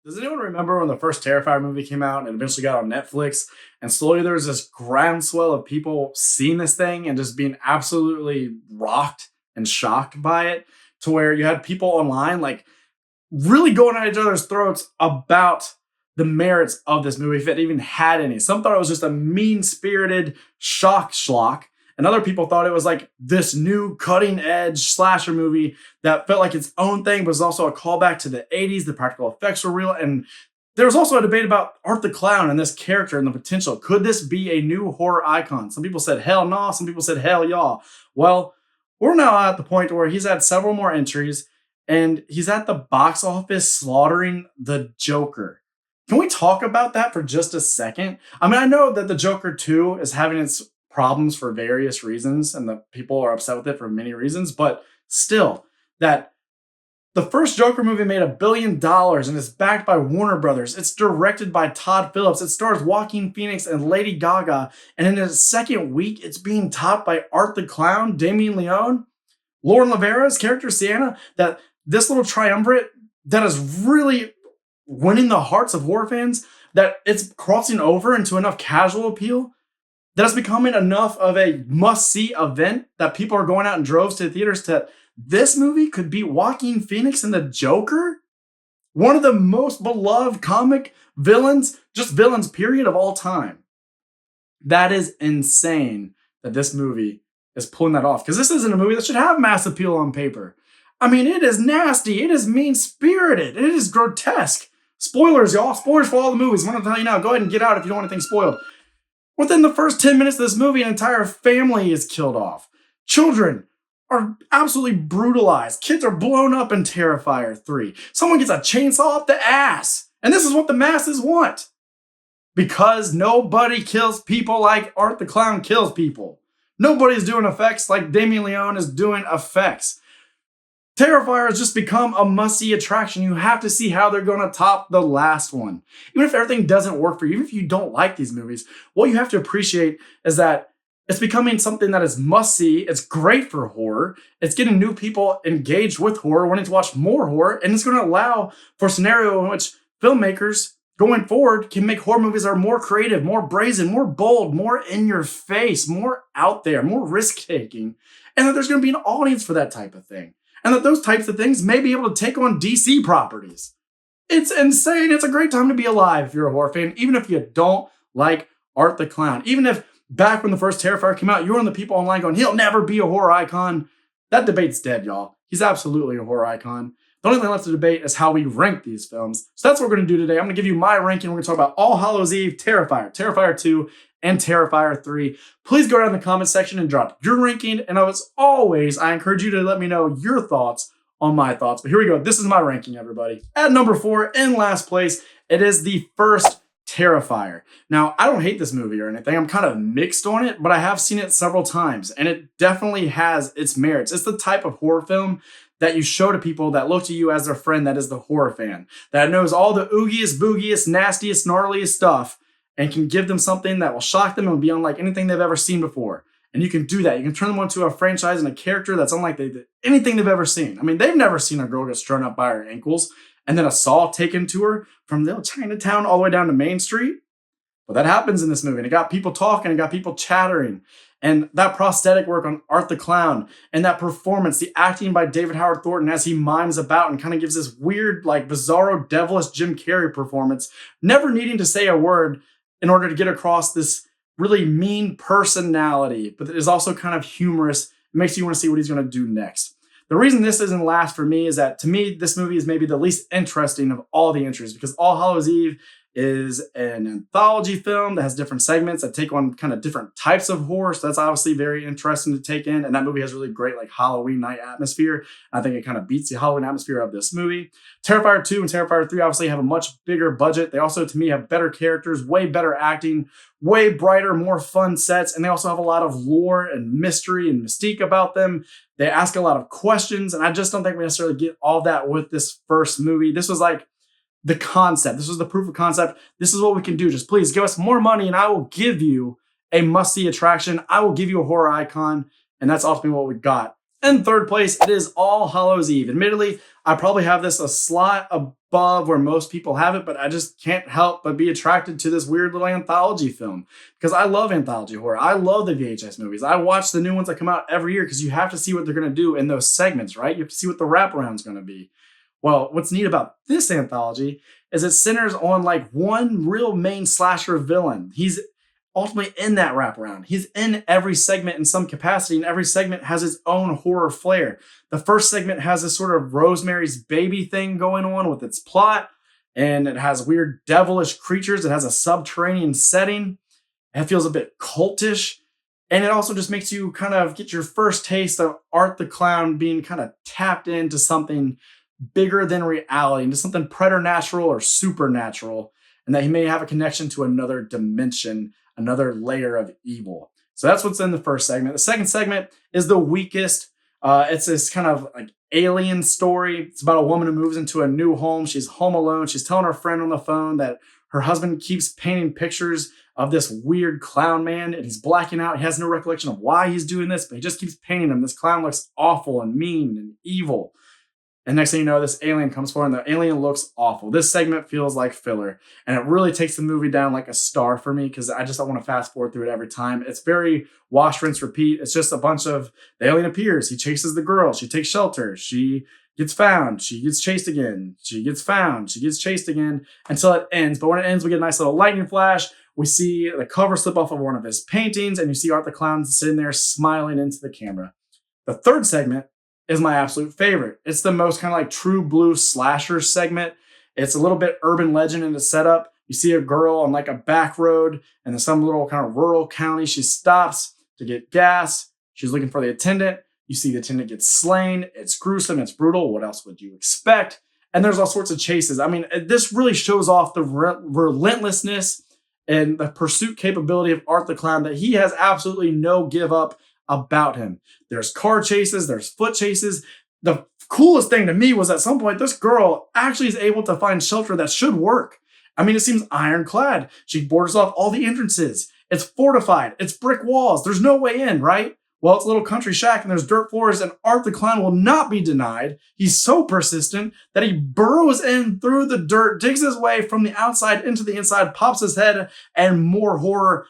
Does anyone remember when the first Terrifier movie came out and eventually got on Netflix? And slowly there was this groundswell of people seeing this thing and just being absolutely rocked and shocked by it, to where you had people online like really going at each other's throats about the merits of this movie, if it even had any. Some thought it was just a mean-spirited shock schlock, and other people thought it was like this new cutting-edge slasher movie that felt like its own thing, but was also a callback to the 80s. The practical effects were real, and there was also a debate about Art the Clown and this character and the potential. Could this be a new horror icon? Some people said hell no, some people said hell y'all. Well, we're now at the point where he's had several more entries, and he's at the box office slaughtering the Joker. Can we talk about that for just a second? I mean, I know that the Joker 2 is having its problems for various reasons, and the people are upset with it for many reasons, but still, that the first Joker movie made $1 billion and is backed by Warner Brothers. It's directed by Todd Phillips. It stars Joaquin Phoenix and Lady Gaga. And in its second week, it's being topped by Art the Clown, Damien Leone, Lauren Lavera's character Sienna. That this little triumvirate that is really winning the hearts of horror fans, that it's crossing over into enough casual appeal, that it's becoming enough of a must-see event that people are going out in droves to the theaters to. This movie could beat Joaquin Phoenix and the Joker, one of the most beloved comic villains, just villains period, of all time. That is insane that this movie is pulling that off, because this isn't a movie that should have mass appeal on paper. I mean, it is nasty. It is mean-spirited. It is grotesque. Spoilers, y'all. Spoilers for all the movies. I'm going to tell you now. Go ahead and get out if you don't want anything spoiled. Within the first 10 minutes of this movie, an entire family is killed off. Children are absolutely brutalized. Kids are blown up in Terrifier 3. Someone gets a chainsaw up the ass. And this is what the masses want. Because nobody kills people like Art the Clown kills people. Nobody's doing effects like Damien Leone is doing effects. Terrifier has just become a must-see attraction. You have to see how they're going to top the last one. Even if everything doesn't work for you, even if you don't like these movies, what you have to appreciate is that it's becoming something that is must-see. It's great for horror. It's getting new people engaged with horror, wanting to watch more horror, and it's going to allow for a scenario in which filmmakers going forward can make horror movies that are more creative, more brazen, more bold, more in your face, more out there, more risk-taking, and that there's going to be an audience for that type of thing. And that those types of things may be able to take on DC properties. It's insane. It's a great time to be alive if you're a horror fan, even if you don't like Art the Clown. Even if back when the first Terrifier came out, you were one of the people online going, he'll never be a horror icon. That debate's dead, y'all. He's absolutely a horror icon. The only thing left to debate is how we rank these films. So that's what we're going to do today. I'm going to give you my ranking. We're going to talk about All Hallows Eve, Terrifier, Terrifier 2, and Terrifier 3. Please go down in the comment section and drop your ranking. And as always, I encourage you to let me know your thoughts on my thoughts. But here we go. This is my ranking, everybody. At number 4, in last place, it is the first Terrifier. Now, I don't hate this movie or anything. I'm kind of mixed on it, but I have seen it several times, and it definitely has its merits. It's the type of horror film that you show to people that look to you as their friend that is the horror fan, that knows all the oogiest, boogiest, nastiest, gnarliest stuff, and can give them something that will shock them and be unlike anything they've ever seen before. And you can do that. You can turn them into a franchise and a character that's unlike anything they've ever seen. I mean, they've never seen a girl get strung up by her ankles and then a saw taken to her from little Chinatown all the way down to Main Street. But that happens in this movie. And it got people talking, it got people chattering. And that prosthetic work on Art the Clown and that performance, the acting by David Howard Thornton as he mimes about and kind of gives this weird, like bizarro, devilish Jim Carrey performance, never needing to say a word in order to get across this really mean personality, but it is also kind of humorous. It makes you want to see what he's going to do next. The reason this isn't last for me is that, to me, this movie is maybe the least interesting of all the entries, because All Hallows Eve is an anthology film that has different segments that take on kind of different types of horror. So that's obviously very interesting to take in. And that movie has really great like Halloween night atmosphere. I think it kind of beats the Halloween atmosphere of this movie. Terrifier 2 and Terrifier 3 obviously have a much bigger budget. They also, to me, have better characters, way better acting, way brighter, more fun sets. And they also have a lot of lore and mystery and mystique about them. They ask a lot of questions. And I just don't think we necessarily get all that with this first movie. This was like the concept. This was the proof of concept. This is what we can do. Just please give us more money and I will give you a must-see attraction. I will give you a horror icon. And that's ultimately what we got In third place, it is All Hallows Eve. Admittedly, I probably have this a slot above where most people have it, but I just can't help but be attracted to this weird little anthology film because I love anthology horror. I love the VHS movies. I watch the new ones that come out every year because you have to see what they're going to do in those segments, right? You have to see what the wraparound's going to be. Well, what's neat about this anthology is it centers on like one real main slasher villain. He's ultimately in that wraparound. He's in every segment in some capacity, and every segment has its own horror flair. The first segment has this sort of Rosemary's Baby thing going on with its plot, and it has weird devilish creatures. It has a subterranean setting. It feels a bit cultish. And it also just makes you kind of get your first taste of Art the Clown being kind of tapped into something bigger than reality, into something preternatural or supernatural, and that he may have a connection to another dimension, another layer of evil. So that's what's in the first segment. The second segment is the weakest. It's this kind of like alien story. It's about a woman who moves into a new home. She's home alone. She's telling her friend on the phone that her husband keeps painting pictures of this weird clown man, and he's blacking out. He has no recollection of why he's doing this, but he just keeps painting him. This clown looks awful and mean and evil. And next thing you know, this alien comes forward, and the alien looks awful. This segment feels like filler, and it really takes the movie down like a star for me because I just don't want to fast forward through it every time. It's very wash, rinse, repeat. It's just a bunch of, the alien appears, he chases the girl, she takes shelter, she gets found, she gets chased again, she gets found, she gets chased again, until it ends. But when it ends, we get a nice little lightning flash. We see the cover slip off of one of his paintings, and you see Art the Clown sitting there smiling into the camera. The third segment is my absolute favorite. It's the most kind of like true blue slasher segment. It's a little bit urban legend in the setup. You see a girl on like a back road and in some little kind of rural county. She stops to get gas. She's looking for the attendant. You see the attendant gets slain. It's gruesome. It's brutal. What else would you expect? And there's all sorts of chases. I mean, this really shows off the relentlessness and the pursuit capability of Art the Clown, that he has absolutely no give up about him. There's car chases, there's foot chases. The coolest thing to me was at some point, this girl actually is able to find shelter that should work. I mean, it seems ironclad. She borders off all the entrances. It's fortified. It's brick walls. There's no way in, right? Well, it's a little country shack and there's dirt floors, and Art the Clown will not be denied. He's so persistent that he burrows in through the dirt, digs his way from the outside into the inside, pops his head, and more horror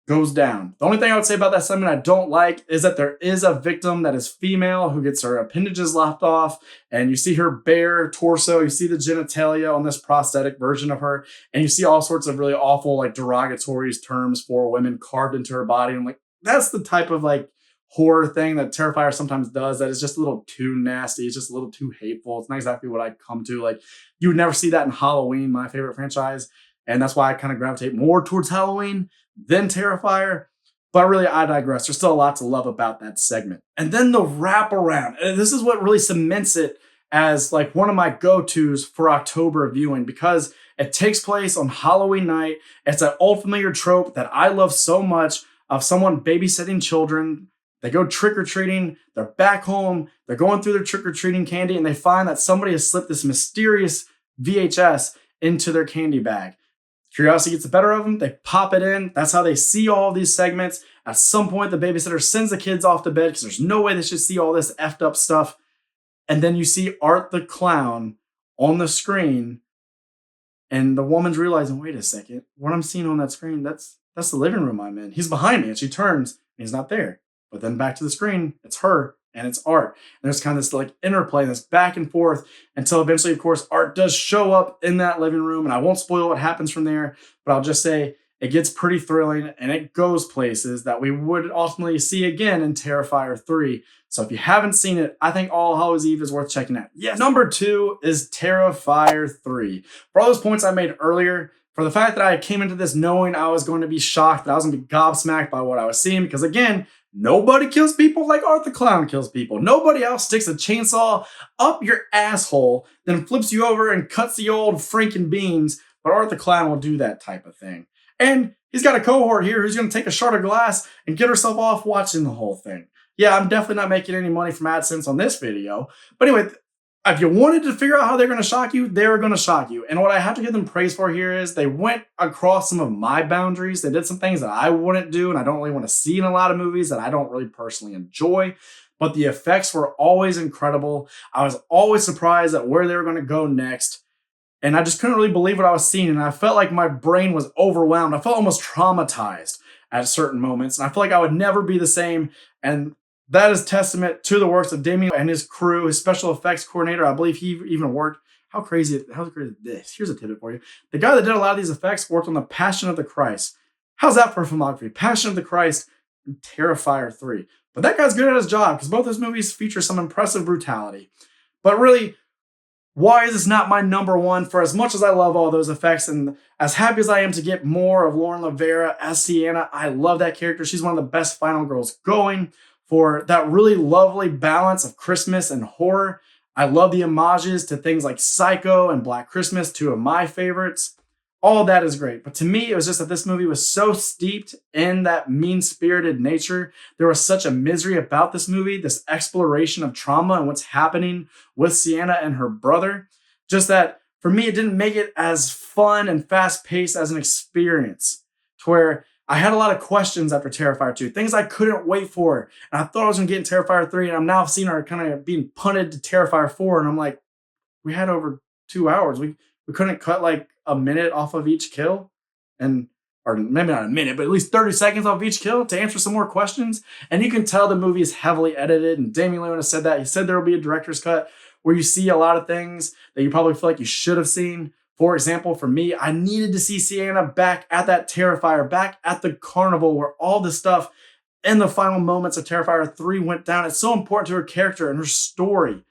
goes down. The only thing I would say about that segment I don't like is that there is a victim that is female who gets her appendages lopped off, and you see her bare torso, you see the genitalia on this prosthetic version of her, and you see all sorts of really awful, like, derogatory terms for women carved into her body. And like, that's the type of like horror thing that Terrifier sometimes does that is just a little too nasty. It's just a little too hateful. It's not exactly what I come to. Like, you would never see that in Halloween, my favorite franchise. And that's why I kind of gravitate more towards Halloween than Terrifier. But really, I digress. There's still a lot to love about that segment. And then the wraparound. And this is what really cements it as like one of my go-tos for October viewing, because it takes place on Halloween night. It's an old familiar trope that I love so much of someone babysitting children. They go trick-or-treating. They're back home. They're going through their trick-or-treating candy, and they find that somebody has slipped this mysterious VHS into their candy bag. Curiosity gets the better of them. They pop it in. That's how they see all of these segments. At some point, the babysitter sends the kids off to bed because there's no way they should see all this effed up stuff. And then you see Art the Clown on the screen, and the woman's realizing, wait a second, what I'm seeing on that screen, that's the living room I'm in. He's behind me, and she turns, and he's not there. But then back to the screen, it's her and it's Art. And there's kind of this like interplay, this back and forth, until eventually, of course, Art does show up in that living room. And I won't spoil what happens from there, but I'll just say it gets pretty thrilling, and it goes places that we would ultimately see again in Terrifier 3. So if you haven't seen it, I think All Hallows Eve is worth checking out. Yes. Number 2 is Terrifier 3. For all those points I made earlier, for the fact that I came into this knowing I was going to be shocked, that I was going to be gobsmacked by what I was seeing, because again, nobody kills people like Art the Clown kills people. Nobody else sticks a chainsaw up your asshole, then flips you over and cuts the old Franken beans, but Art the Clown will do that type of thing. And he's got a cohort here who's going to take a shard of glass and get herself off watching the whole thing. Yeah, I'm definitely not making any money from AdSense on this video. But anyway, if you wanted to figure out how they're going to shock you, they were going to shock you. And what I have to give them praise for here is they went across some of my boundaries. They did some things that I wouldn't do and I don't really want to see in a lot of movies that I don't really personally enjoy. but the effects were always incredible. I was always surprised at where they were going to go next. And I just couldn't really believe what I was seeing. And I felt like my brain was overwhelmed. I felt almost traumatized at certain moments. And I felt like I would never be the same. And that is testament to the works of Damien and his crew, his special effects coordinator. I believe he even worked. How crazy is this? Here's a tidbit for you. The guy that did a lot of these effects worked on The Passion of the Christ. How's that for filmography? Passion of the Christ and Terrifier 3. But that guy's good at his job because both his movies feature some impressive brutality. But really, why is this not my number one? For as much as I love all those effects and as happy as I am to get more of Lauren Levera as Sienna, I love that character. She's one of the best final girls going for that really lovely balance of Christmas and horror. I love the homages to things like Psycho and Black Christmas, two of my favorites. All of that is great. But to me, it was just that this movie was so steeped in that mean-spirited nature. There was such a misery about this movie, this exploration of trauma and what's happening with Sienna and her brother. Just that, for me, it didn't make it as fun and fast-paced as an experience. To where I had a lot of questions after Terrifier 2, things I couldn't wait for. And I thought I was going to get in Terrifier 3, and I'm now seeing her kind of being punted to Terrifier 4, and I'm like, we had over 2 hours. We couldn't cut like a minute off of each kill, or maybe not a minute, but at least 30 seconds off each kill to answer some more questions. And you can tell the movie is heavily edited. And Damien Leone has said that. He said there will be a director's cut where you see a lot of things that you probably feel like you should have seen. For example, for me, I needed to see Sienna back at that Terrifier, back at the carnival where all the stuff in the final moments of Terrifier 3 went down. It's so important to her character and her story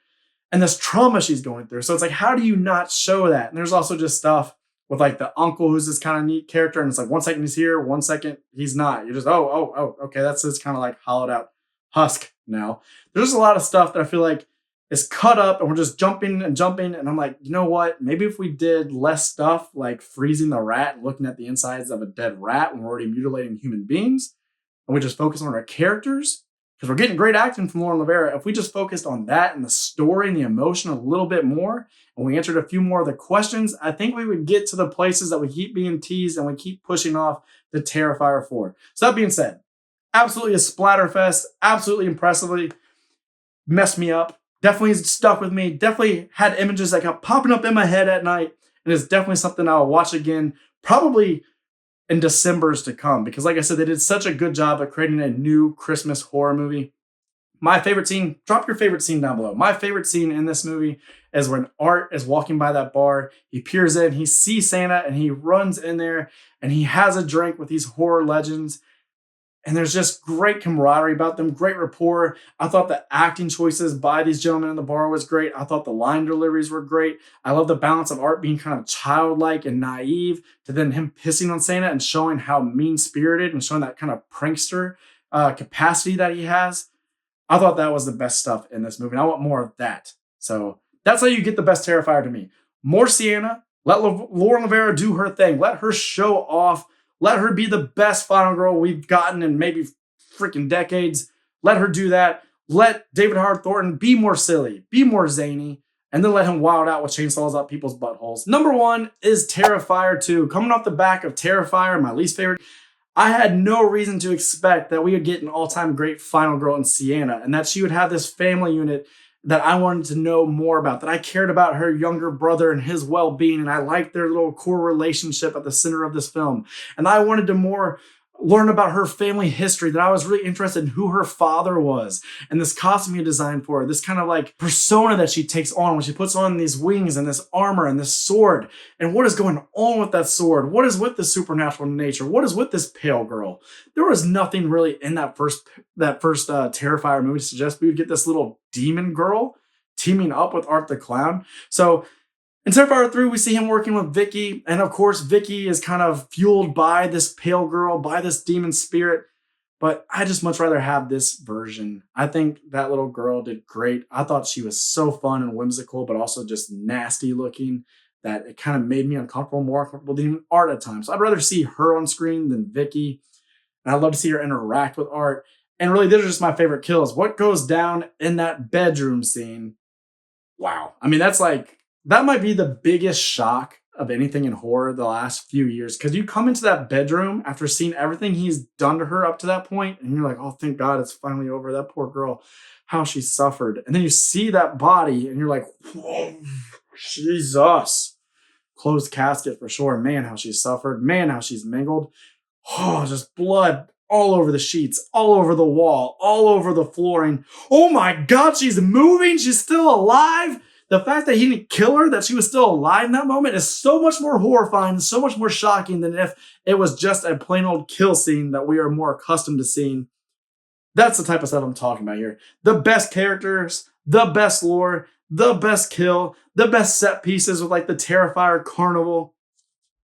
and this trauma she's going through. So it's like, how do you not show that? And there's also just stuff with like the uncle who's this kind of neat character. And it's like 1 second he's here, 1 second he's not. You're just, okay. That's his kind of like hollowed out husk now. There's a lot of stuff that I feel like is cut up and we're just jumping. And I'm like, you know what? Maybe if we did less stuff like freezing the rat and looking at the insides of a dead rat when we're already mutilating human beings, and we just focus on our characters, because we're getting great acting from Lauren Levera. If we just focused on that and the story and the emotion a little bit more, and we answered a few more of the questions, I think we would get to the places that we keep being teased and we keep pushing off the Terrifier 4. So that being said, absolutely a splatterfest, absolutely impressively messed me up. Definitely stuck with me. Definitely had images that kept popping up in my head at night. And it's definitely something I'll watch again, probably in December's to come. Because like I said, they did such a good job of creating a new Christmas horror movie. My favorite scene, drop your favorite scene down below. My favorite scene in this movie is when Art is walking by that bar. He peers in, he sees Santa, and he runs in there, and he has a drink with these horror legends. And there's just great camaraderie about them, great rapport. I thought the acting choices by these gentlemen in the bar was great. I thought the line deliveries were great. I love the balance of Art being kind of childlike and naive to then him pissing on Santa and showing how mean-spirited and showing that kind of prankster capacity that he has. I thought that was the best stuff in this movie. And I want more of that. So that's how you get the best Terrifier to me. More Sienna. Let Lauren Levera do her thing. Let her show off. Let her be the best final girl we've gotten in maybe freaking decades. Let her do that. Let David Howard Thornton be more silly, be more zany, and then let him wild out with chainsaws up people's buttholes. Number one is Terrifier 2. Coming off the back of Terrifier, my least favorite, I had no reason to expect that we would get an all-time great final girl in Sienna and that she would have this family unit that I wanted to know more about, that I cared about her younger brother and his well-being, and I liked their little core relationship at the center of this film. And I wanted to more learn about her family history, that I was really interested in who her father was and this costume he designed for her, this kind of like persona that she takes on when she puts on these wings and this armor and this sword. And what is going on with that sword? What is with the supernatural nature? What is with this pale girl? There was nothing really in that first Terrifier movie to suggest we would get this little demon girl teaming up with Art the Clown. So in Terrifier 3, we see him working with Vicky, and of course, Vicky is kind of fueled by this pale girl, by this demon spirit, but I just much rather have this version. I think that little girl did great. I thought she was so fun and whimsical, but also just nasty looking, that it kind of made me uncomfortable, more uncomfortable than even Art at times. So I'd rather see her on screen than Vicky, and I'd love to see her interact with Art. And really, these are just my favorite kills. What goes down in that bedroom scene? Wow. I mean, that might be the biggest shock of anything in horror the last few years. Because you come into that bedroom after seeing everything he's done to her up to that point, and you're like, oh, thank God it's finally over. That poor girl, how she suffered. And then you see that body, and you're like, whoa, Jesus. Closed casket for sure. Man, how she suffered. Man, how she's mangled. Oh, just blood all over the sheets, all over the wall, all over the flooring. Oh my God, she's moving. She's still alive. The fact that he didn't kill her, that she was still alive in that moment is so much more horrifying, so much more shocking than if it was just a plain old kill scene that we are more accustomed to seeing. That's the type of stuff I'm talking about here. The best characters, the best lore, the best kill, the best set pieces with like the Terrifier carnival.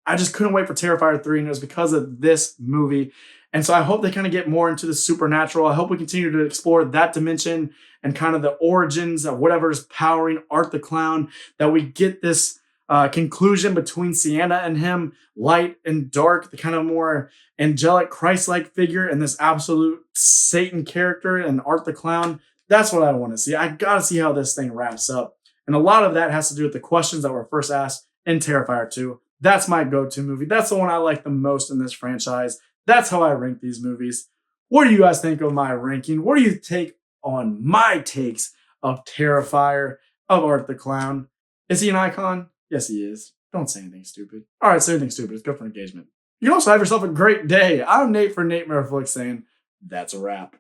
I just couldn't wait for Terrifier 3, and it was because of this movie. And so I hope they kind of get more into the supernatural. I hope we continue to explore that dimension and kind of the origins of whatever's powering Art the Clown, that we get this conclusion between Sienna and him, light and dark, the kind of more angelic Christ-like figure, and this absolute Satan character and Art the Clown. That's what I want to see. I got to see how this thing wraps up. And a lot of that has to do with the questions that were first asked in Terrifier 2. That's my go-to movie. That's the one I like the most in this franchise. That's how I rank these movies. What do you guys think of my ranking? What do you take on my takes of Terrifier, of Art the Clown? Is he an icon? Yes, he is. Don't say anything stupid. All right, say anything stupid. It's good for engagement. You can also have yourself a great day. I'm Nate for Natemare Flix saying that's a wrap.